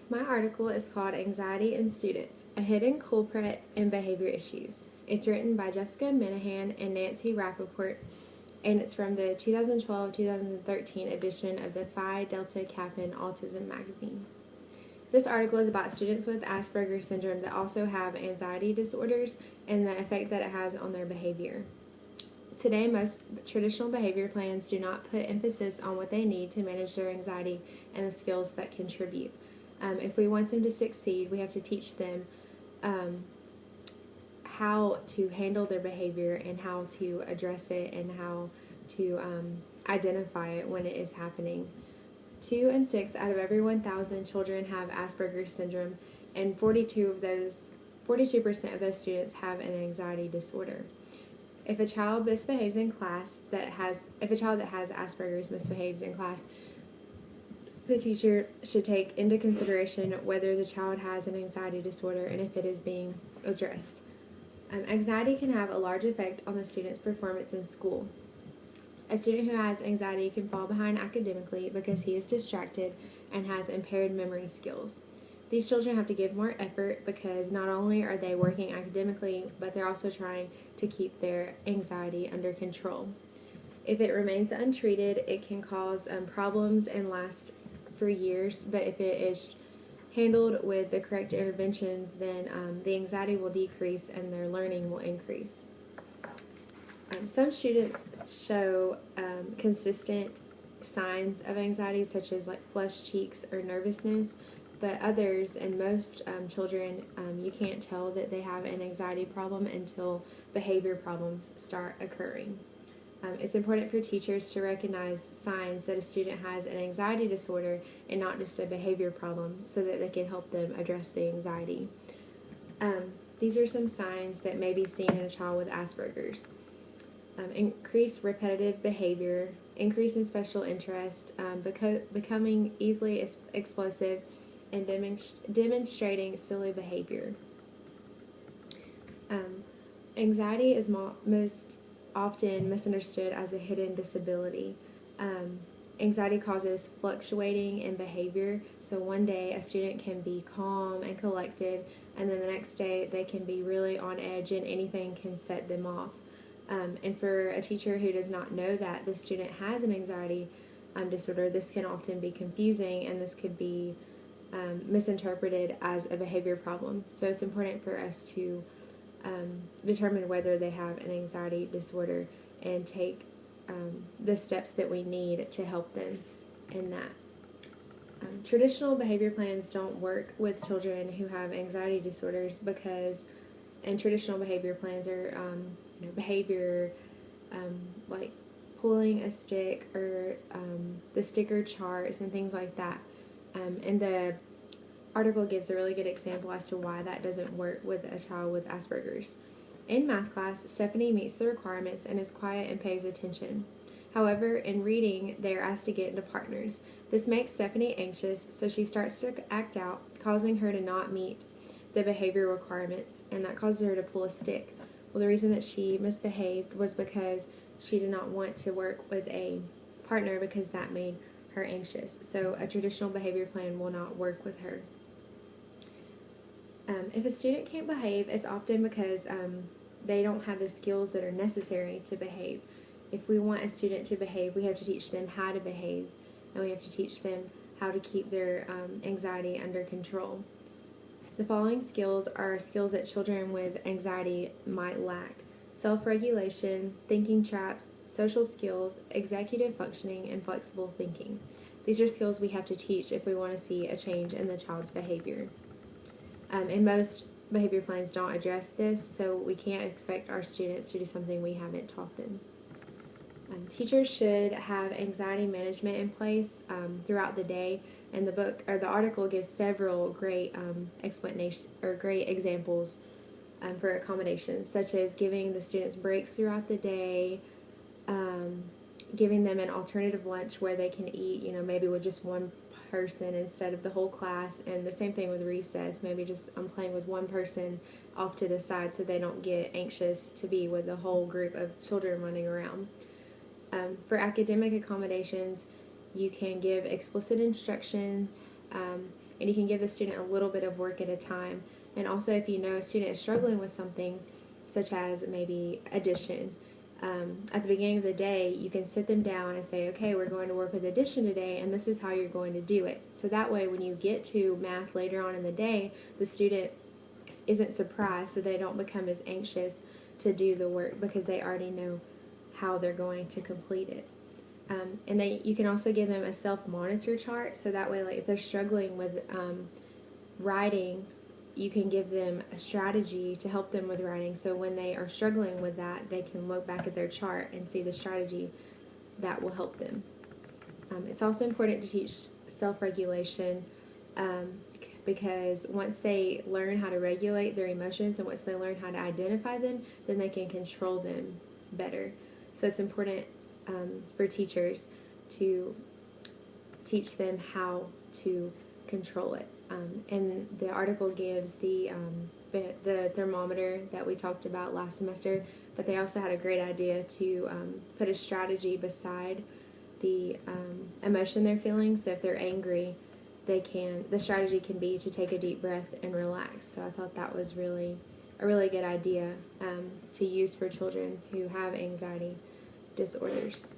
My article is called Anxiety in Students, a Hidden Culprit in Behavior Issues. It's written by Jessica Minahan and Nancy Rappaport, and it's from the 2012-2013 edition of the Phi Delta Kappan Autism magazine. This article is about students with Asperger's syndrome that also have anxiety disorders and the effect that it has on their behavior. Today, most traditional behavior plans do not put emphasis on what they need to manage their anxiety and the skills that contribute. If we want them to succeed, we have to teach them how to handle their behavior and how to address it and how to identify it when it is happening. 2 in 6 out of every 1,000 children have Asperger's syndrome, and 42% of those students have an anxiety disorder. If a child misbehaves in class if a child that has Asperger's misbehaves in class, the teacher should take into consideration whether the child has an anxiety disorder and if it is being addressed. Anxiety can have a large effect on the student's performance in school. A student who has anxiety can fall behind academically because he is distracted and has impaired memory skills. These children have to give more effort because not only are they working academically, but they're also trying to keep their anxiety under control. If it remains untreated, it can cause problems and last for years, but if it is handled with the correct interventions, then the anxiety will decrease and their learning will increase. Some students show consistent signs of anxiety, such as like flushed cheeks or nervousness, but others and most children, you can't tell that they have an anxiety problem until behavior problems start occurring. It's important for teachers to recognize signs that a student has an anxiety disorder and not just a behavior problem so that they can help them address the anxiety. These are some signs that may be seen in a child with Asperger's. Increased repetitive behavior, increase in special interest, becoming easily explosive, and demonstrating silly behavior. Anxiety is most often misunderstood as a hidden disability. Anxiety causes fluctuating in behavior, so one day a student can be calm and collected, and then the next day they can be really on edge and anything can set them off. And for a teacher who does not know that the student has an anxiety disorder, this can often be confusing and this could be misinterpreted as a behavior problem. So it's important for us to determine whether they have an anxiety disorder and take the steps that we need to help them in that. Traditional behavior plans don't work with children who have anxiety disorders because, and traditional behavior plans are behavior like pulling a stick or the sticker charts and things like that. And the article gives a really good example as to why that doesn't work with a child with Asperger's. In math class, Stephanie meets the requirements and is quiet and pays attention. However, in reading, they are asked to get into partners. This makes Stephanie anxious, so she starts to act out, causing her to not meet the behavior requirements, and that causes her to pull a stick. Well, the reason that she misbehaved was because she did not want to work with a partner because that made her anxious. So a traditional behavior plan will not work with her. If a student can't behave, it's often because they don't have the skills that are necessary to behave. If we want a student to behave, we have to teach them how to behave, and we have to teach them how to keep their anxiety under control. The following skills are skills that children with anxiety might lack: self-regulation, thinking traps, social skills, executive functioning, and flexible thinking. These are skills we have to teach if we want to see a change in the child's behavior. And most behavior plans don't address this, so we can't expect our students to do something we haven't taught them. Teachers should have anxiety management in place throughout the day, and the article gives several great great examples for accommodations, such as giving the students breaks throughout the day, giving them an alternative lunch where they can eat, maybe with just one person instead of the whole class, and the same thing with recess, maybe just playing with one person off to the side so they don't get anxious to be with the whole group of children running around. For academic accommodations, you can give explicit instructions and you can give the student a little bit of work at a time. And also, if you know a student is struggling with something, such as maybe addition, at the beginning of the day, you can sit them down and say, okay, we're going to work with addition today, and this is how you're going to do it. So that way, when you get to math later on in the day, the student isn't surprised, so they don't become as anxious to do the work because they already know how they're going to complete it. And you can also give them a self-monitor chart, so that way, like if they're struggling with writing, you can give them a strategy to help them with writing. So when they are struggling with that, they can look back at their chart and see the strategy that will help them. It's also important to teach self-regulation because once they learn how to regulate their emotions and once they learn how to identify them, then they can control them better. So it's important for teachers to teach them how to control it. And the article gives the thermometer that we talked about last semester, but they also had a great idea to put a strategy beside the emotion they're feeling. So if they're angry, the strategy can be to take a deep breath and relax. So I thought that was a really good idea to use for children who have anxiety disorders.